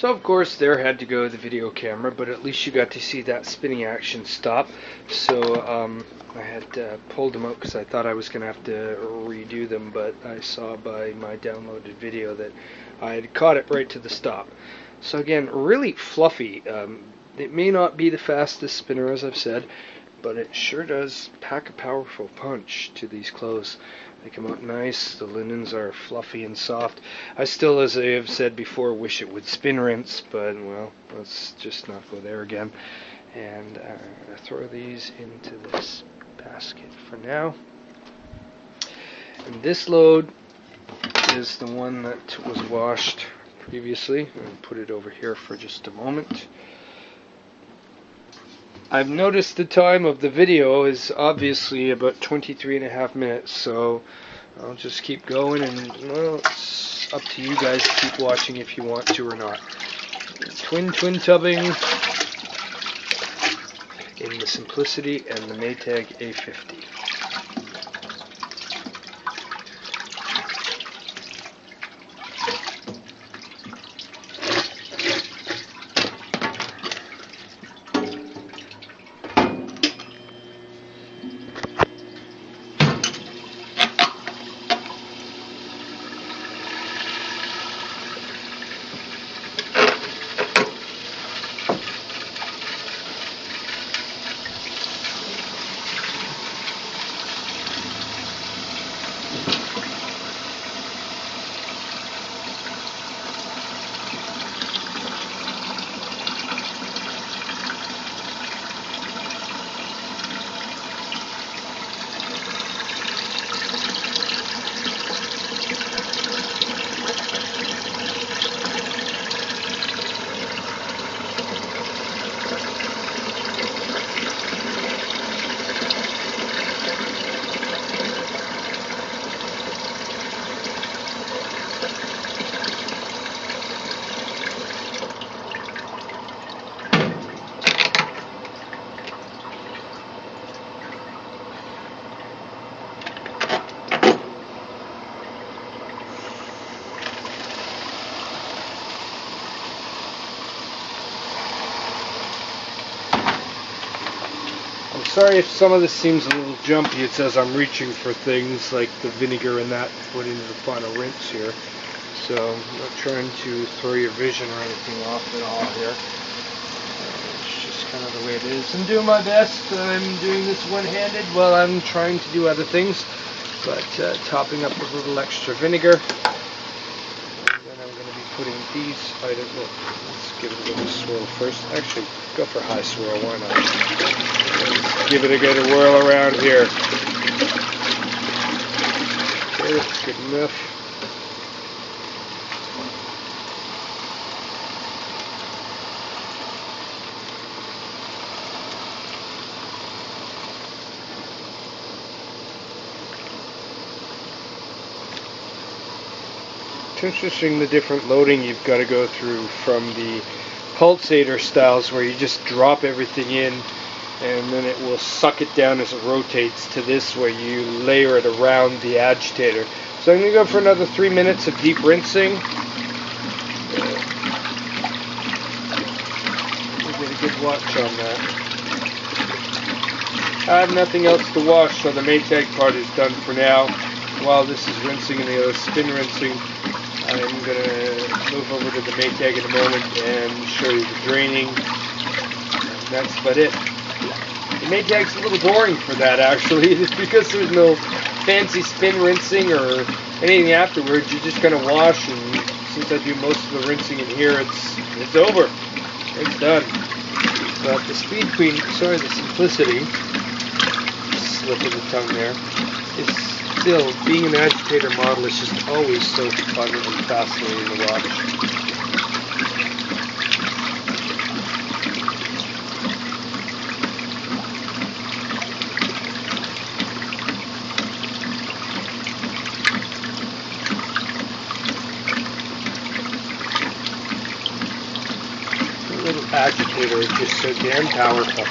So of course there had to go the video camera, but at least you got to see that spinning action stop. So I had pulled them out because I thought I was going to have to redo them, but I saw by my downloaded video that I had caught it right to the stop. So again, really fluffy. It may not be the fastest spinner, as I've said, but it sure does pack a powerful punch to these clothes. They come out nice, the linens are fluffy and soft. I still, as I have said before, wish it would spin rinse, but well, let's just not go there again. And I'm going to throw these into this basket for now. And this load is the one that was washed previously. I'm going to put it over here for just a moment. I've noticed the time of the video is obviously about 23.5 minutes, so I'll just keep going, and well, it's up to you guys to keep watching if you want to or not. Twin tubbing in the Simplicity and the Maytag A50. Sorry if some of this seems a little jumpy. It says I'm reaching for things like the vinegar and that to put into the final rinse here. So I'm not trying to throw your vision or anything off at all here. It's just kind of the way it is. I'm doing my best. I'm doing this one-handed while I'm trying to do other things. But topping up with a little extra vinegar. And then I'm going to be putting these items. Let's give it a little swirl first. Actually, go for high swirl. Why not? Let's give it a good whirl around here. Okay, that's good enough. It's interesting the different loading you've got to go through from the pulsator styles where you just drop everything in and then it will suck it down as it rotates, to this where you layer it around the agitator. So I'm going to go for another 3 minutes of deep rinsing. We'll get a good watch on that. I have nothing else to wash, so the Maytag part is done for now. While this is rinsing and the other spin rinsing, I'm going to move over to the Maytag in a moment and show you the draining. And that's about it. The Maytag's a little boring for that, actually. It's because there's no fancy spin rinsing or anything afterwards. You just kind of wash, and since I do most of the rinsing in here, it's over. It's done. But the Speed Queen, sorry, the Simplicity, slip of the tongue there, is still, being an agitator model, is just always so fun and fascinating to watch. Little agitator is just so damn powerful.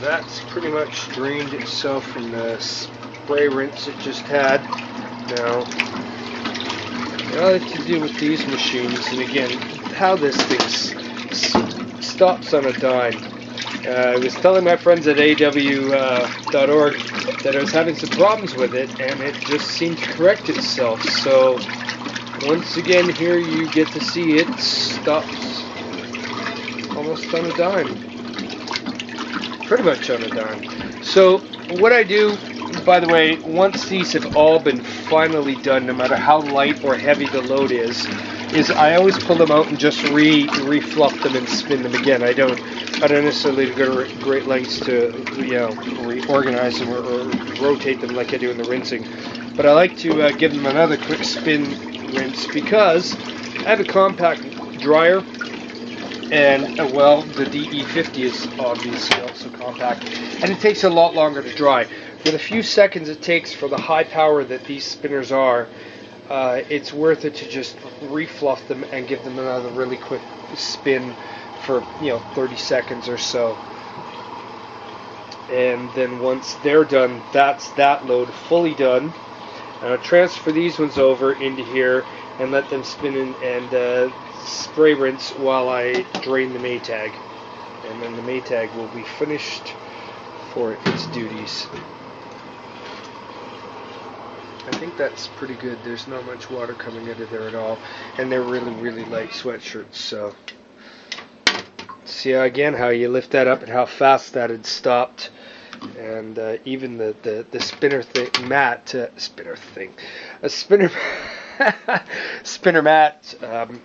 that's pretty much drained itself from the spray rinse it just had. Now, what I like to do with these machines, and again, how this thing stops on a dime. I was telling my friends at aw.org that I was having some problems with it, and it just seemed to correct itself. So, once again, here you get to see it stops almost on a dime. Pretty much on a dime. So, what I do, by the way, once these have all been finally done, no matter how light or heavy the load is I always pull them out and just re-fluff them and spin them again. I don't necessarily go to great lengths to reorganize them or rotate them like I do in the rinsing. But I like to give them another quick spin rinse because I have a compact dryer, and well, the DE50 is obviously also compact, and it takes a lot longer to dry. For the few seconds it takes for the high power that these spinners are, it's worth it to just refluff them and give them another really quick spin for 30 seconds or so. And then once they're done, that's that load fully done. And I'll transfer these ones over into here and let them spin in and spray rinse while I drain the Maytag. And then the Maytag will be finished for its duties. I think that's pretty good. There's not much water coming out of there at all, and they're really light sweatshirts. So see again how you lift that up and how fast that had stopped, and even the spinner spinner mat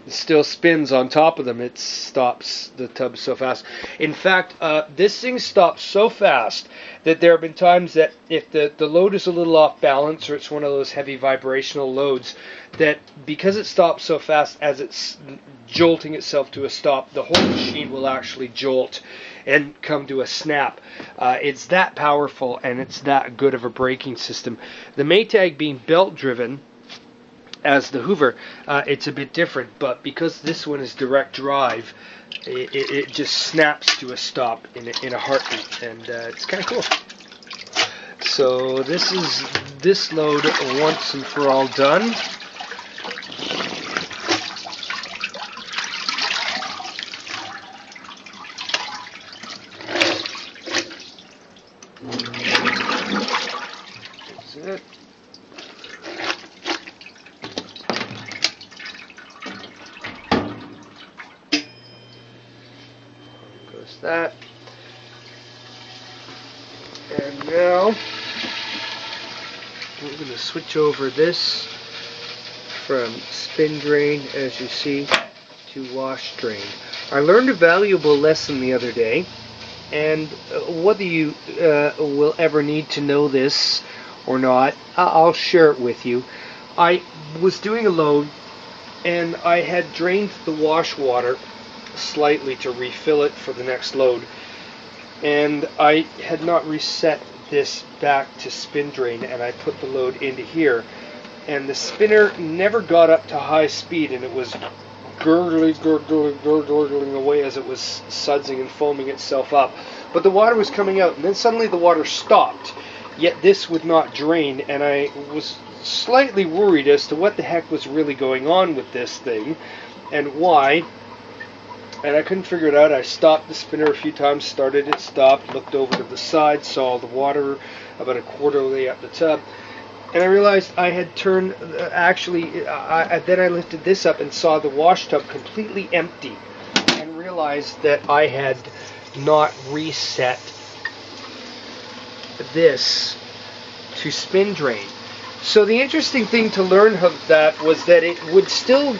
still spins on top of them. It stops the tub so fast. In fact, this thing stops so fast that there have been times that if the load is a little off balance or it's one of those heavy vibrational loads, that because it stops so fast as it's jolting itself to a stop, the whole machine will actually jolt and come to a snap. It's that powerful and it's that good of a braking system. The Maytag being belt driven, as the Hoover, it's a bit different, but because this one is direct drive, it just snaps to a stop in a heartbeat, and it's kind of cool. So this is this load once and for all done. That's it. That, and now we're going to switch over this from spin drain, as you see, to wash drain. I learned a valuable lesson the other day, and whether you will ever need to know this or not, I'll share it with you. I was doing a load and I had drained the wash water slightly to refill it for the next load, and I had not reset this back to spin drain, and I put the load into here, and the spinner never got up to high speed, and it was gurgling away as it was sudsing and foaming itself up, but the water was coming out, and then suddenly the water stopped, yet this would not drain, and I was slightly worried as to what the heck was really going on with this thing and why. And I couldn't figure it out. I stopped the spinner a few times, started it, stopped, looked over to the side, saw the water about a quarter of the way up the tub, and I realized I had turned, then I lifted this up and saw the wash tub completely empty, and realized that I had not reset this to spin drain. So the interesting thing to learn of that was that it would still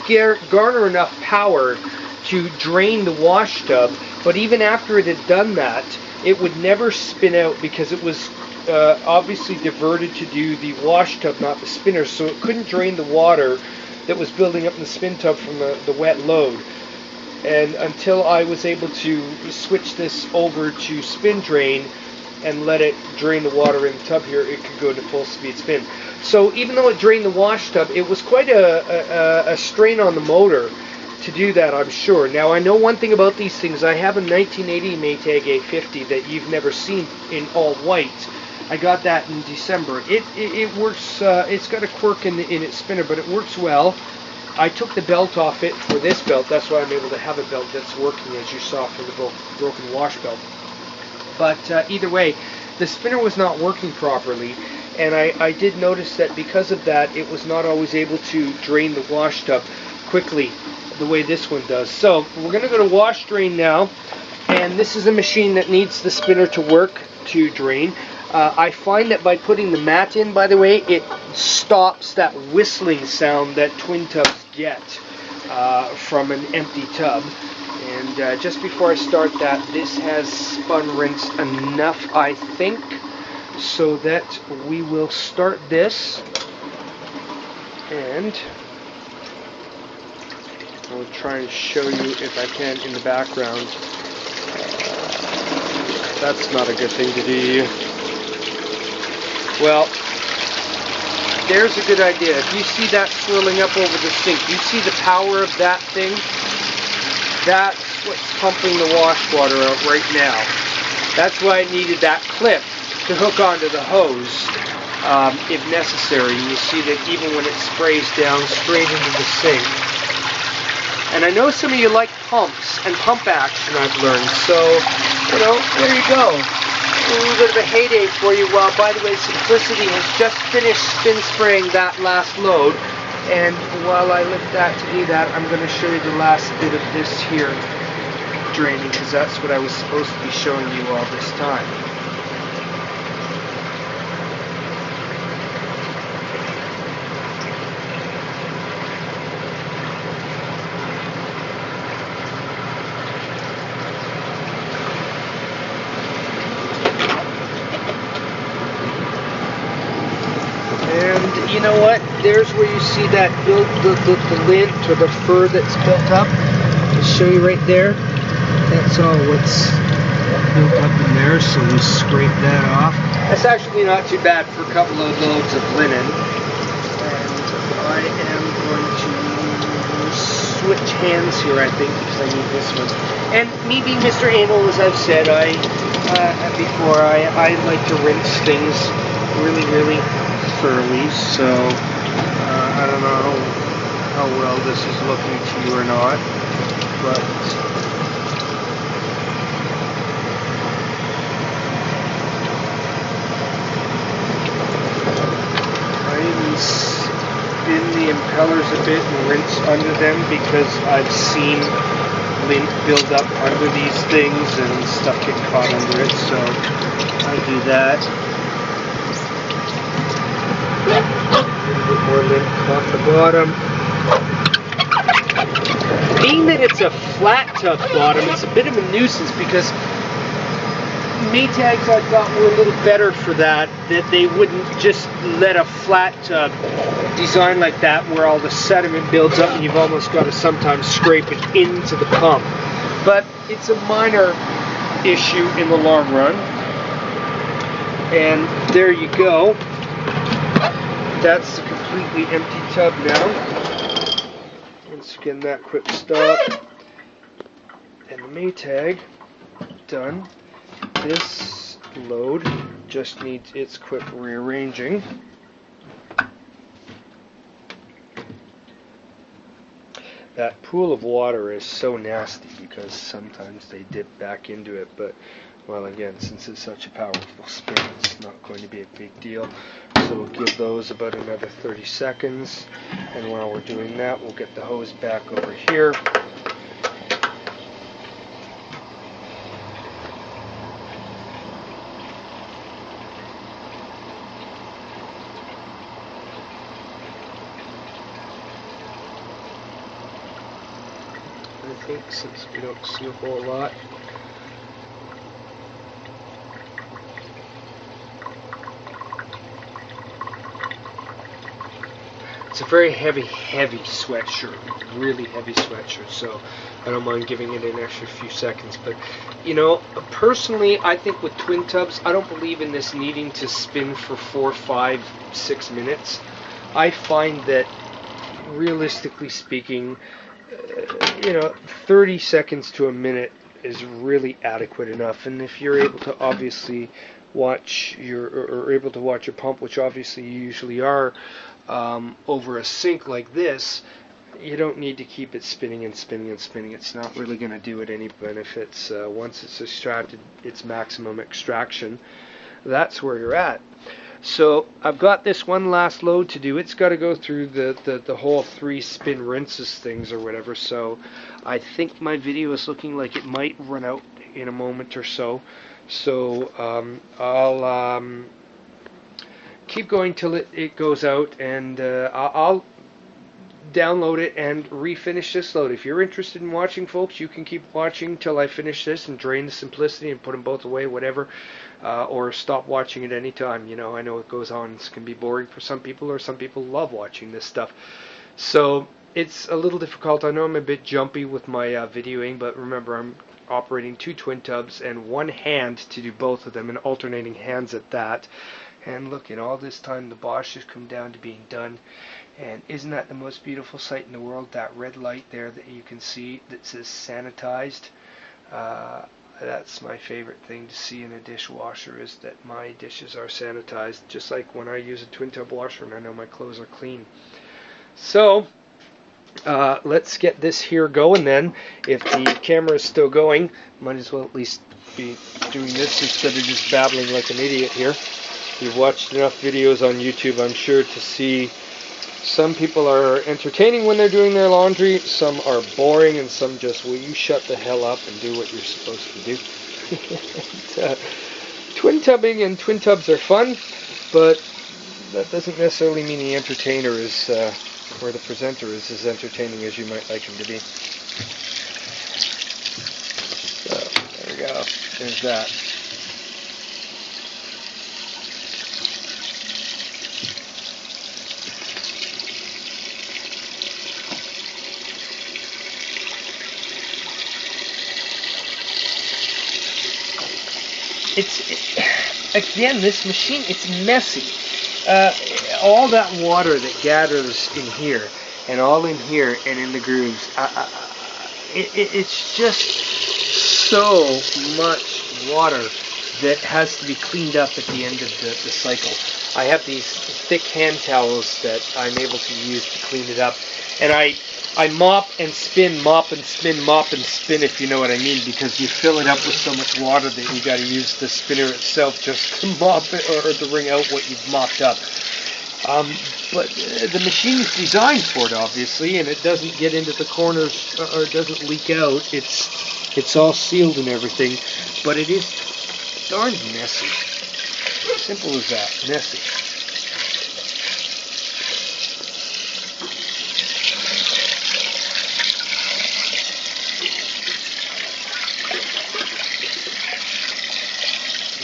garner enough power to drain the wash tub, but even after it had done that, it would never spin out because it was obviously diverted to do the wash tub, not the spinner, so it couldn't drain the water that was building up in the spin tub from the wet load. And until I was able to switch this over to spin drain and let it drain the water in the tub here, it could go into full speed spin. So even though it drained the wash tub, it was quite a strain on the motor. to do that, I'm sure. Now, I know one thing about these things. I have a 1980 Maytag A50 that you've never seen in all white. I got that in December. It works. It's got a quirk in its spinner, but it works well. I took the belt off it for this belt. That's why I'm able to have a belt that's working, as you saw for the broken wash belt. But either way, the spinner was not working properly, and I did notice that because of that, it was not always able to drain the wash tub quickly the way this one does. So we're going to go to wash drain now, and this is a machine that needs the spinner to work to drain. I find that by putting the mat in, by the way, it stops that whistling sound that twin tubs get from an empty tub. And just before I start that, this has spun rinsed enough, I think, so that we will start this, and I'll try and show you if I can in the background. That's not a good thing to do. Well, there's a good idea. If you see that swirling up over the sink, you see the power of that thing? That's what's pumping the wash water out right now. That's why it needed that clip to hook onto the hose if necessary. And you see that even when it sprays down straight into the sink. And I know some of you like pumps and pump action, I've learned. So, you know, there you go. A little bit of a heyday for you. Well, by the way, Simplicity has just finished spin spraying that last load. And while I lift that to do that, I'm going to show you the last bit of this here draining, because that's what I was supposed to be showing you all this time. And you know what? There's where you see that the lint or the fur that's built up. I'll show you right there. That's all what's built up in there, so we scrape that off. That's actually not too bad for a couple of loads of linen. And I am going to switch hands here, I think, because I need this one. And me being Mr. Anal, as I've said before, I like to rinse things really, really thoroughly, so I don't know how well this is looking to you or not, but I even spin the impellers a bit and rinse under them, because I've seen lint build up under these things and stuff get caught under it, so I do that. A little bit more lint off the bottom. Being that it's a flat tub bottom, it's a bit of a nuisance, because Maytags I thought were a little better for that they wouldn't just let a flat tub design like that where all the sediment builds up and you've almost got to sometimes scrape it into the pump. But it's a minor issue in the long run. And there you go. That's a completely empty tub now. Once again, that quick stop. And the Maytag done. This load just needs its quick rearranging. That pool of water is so nasty because sometimes they dip back into it, but well, again, since it's such a powerful spin, it's not going to be a big deal. So we'll give those about another 30 seconds, and while we're doing that, we'll get the hose back over here. I think, since we don't see a whole lot. It's a very heavy sweatshirt, really heavy sweatshirt, so I don't mind giving it an extra few seconds. But, you know, personally, I think with twin tubs, I don't believe in this needing to spin for 4, 5, 6 minutes. I find that, realistically speaking, you know, 30 seconds to a minute is really adequate enough. And if you're able to obviously watch or able to watch your pump, which obviously you usually are, over a sink like this, you don't need to keep it spinning and spinning and spinning. It's not really going to do it any benefits. Once it's extracted its maximum extraction, that's where you're at. So I've got this one last load to do. It's got to go through the whole 3 spin rinses things or whatever. So I think my video is looking like it might run out in a moment or so. So I'll keep going till it goes out, and I'll download it and refinish this load. If you're interested in watching, folks, you can keep watching till I finish this and drain the Simplicity and put them both away, whatever, or stop watching at any time. You know, I know it goes on. It can be boring for some people, or some people love watching this stuff. So it's a little difficult. I know I'm a bit jumpy with my videoing, but remember, I'm operating 2 twin tubs and 1 hand to do both of them, and alternating hands at that. And look, in all this time, the Bosch has come down to being done. And isn't that the most beautiful sight in the world? That red light there that you can see that says sanitized. That's my favorite thing to see in a dishwasher, is that my dishes are sanitized, just like when I use a twin tub washer and I know my clothes are clean. So let's get this here going then. If the camera is still going, might as well at least be doing this instead of just babbling like an idiot here. You've watched enough videos on YouTube, I'm sure, to see some people are entertaining when they're doing their laundry, some are boring, and some just, will you shut the hell up and do what you're supposed to do? And, twin tubbing and twin tubs are fun, but that doesn't necessarily mean the entertainer is, or the presenter is as entertaining as you might like him to be. So, there we go. There's that. Again, this machine, it's messy. All that water that gathers in here, and all in here, and in the grooves, it's just so much water that has to be cleaned up at the end of the cycle. I have these thick hand towels that I'm able to use to clean it up, and I mop and spin, mop and spin, mop and spin, if you know what I mean, because you fill it up with so much water that you got to use the spinner itself just to mop it, or to wring out what you've mopped up. But the machine is designed for it, obviously, and it doesn't get into the corners or doesn't leak out. It's all sealed and everything, but it is darn messy. Simple as that, messy.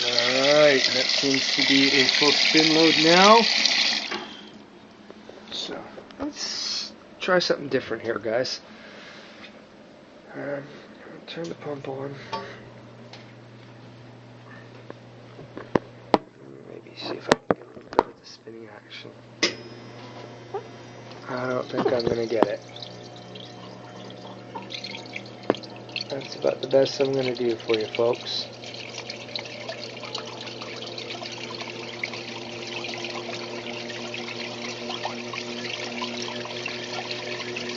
Alright, that seems to be a full spin load now. So, let's try something different here, guys. Turn the pump on. Maybe see if I can get a little bit of the spinning action. I don't think I'm going to get it. That's about the best I'm going to do for you, folks.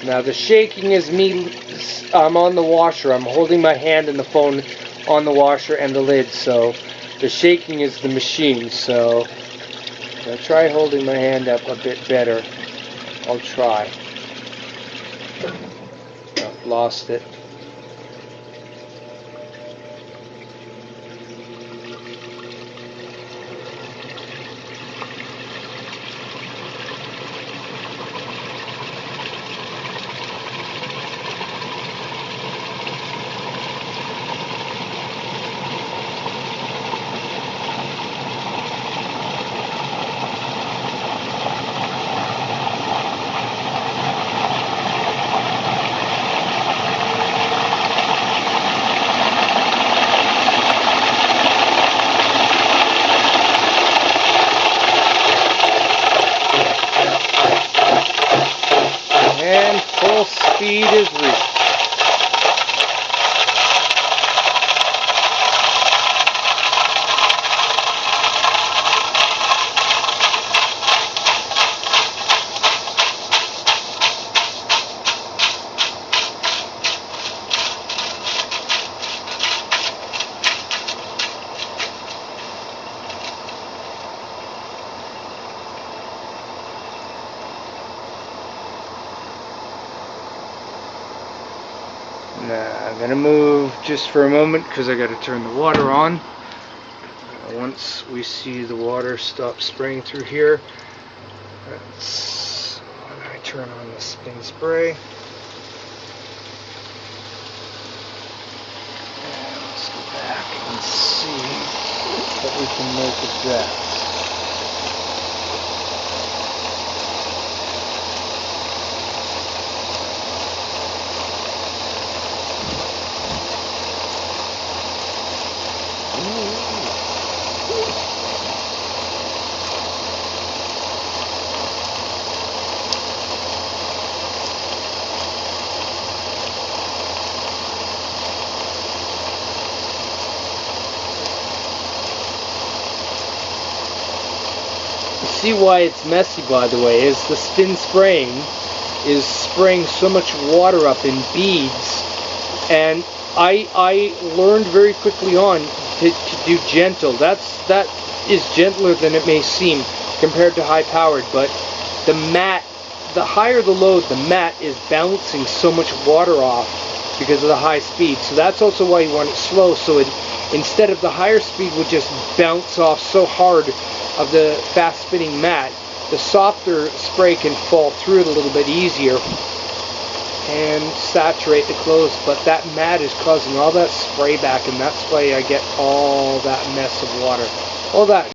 Now the shaking is me, I'm on the washer, I'm holding my hand and the phone on the washer and the lid, so the shaking is the machine, so I'll try holding my hand up a bit better. I'll try. I've lost it. I'm going to move just for a moment because I got to turn the water on. Once we see the water stop spraying through here, that's when I turn on the spin spray. And let's go back and see what we can make of that. See why it's messy, by the way, is the spin spraying is spraying so much water up in beads, and I learned very quickly on to do gentle. That is gentler than it may seem compared to high powered, but the mat, the higher the load, the mat is bouncing so much water off because of the high speed. So that's also why you want it slow, so it, instead of the higher speed would just bounce off so hard of the fast spinning mat, the softer spray can fall through it a little bit easier and saturate the clothes, but that mat is causing all that spray back, and that's why I get all that mess of water. All that